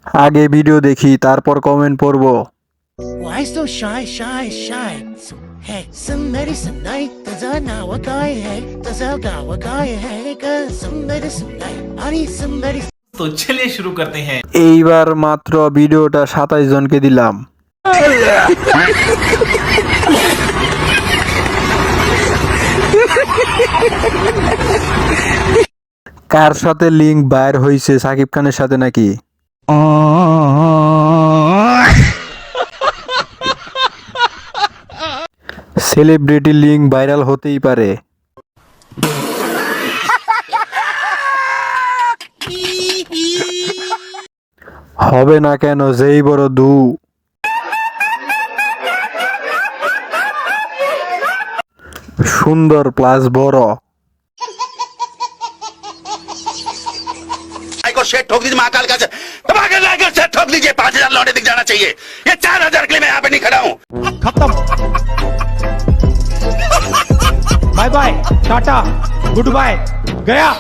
আগে ভিডিও দেখি তারপর কমেন্ট পড়ব। Why so shy, shy, shy? So, hey, somebody tonight, does I know what guy, hey, does I got what guy, hey, cause somebody tonight, I need somebody. तो चलिए शुरू करते हैं। এইবার মাত্র ভিডিওটা 27 জনকে দিলাম। কার সাথে লিংক বাইর হইছে? সাকিব খানের সাথে নাকি? সেলিব্রিটি লিংক ভাইরাল হতেই পারে। হবে না কেন? যেই বড় দু। সুন্দর প্লাস বড়। को शेट ठोक दीजिए, महाकाल का धमाके लाकर शेट ठोक दीजिए। 5,000 लौटे दिख जाना चाहिए। ये 4,000 के लिए मैं यहाँ पे नहीं खड़ा हूँ। खत्म। Bye bye, tata, goodbye, गया।